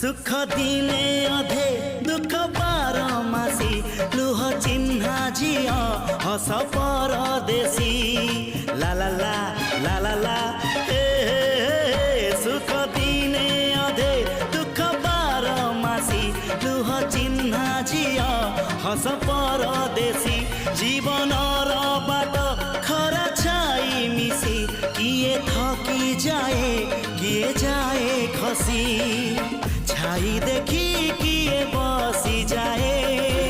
सुख दिने अधे दुख बारमासी लुह चिन्हा झिया हस परदेशी ला ला ला ला ला ला सुख दिने अधे दुख बारमासी लुह चिन्हा झिया हस परदेशी जीवन बाट खरा छाई मिसी किए थकी जाए किए जाए खसी छाई देखी किए बसी जाए।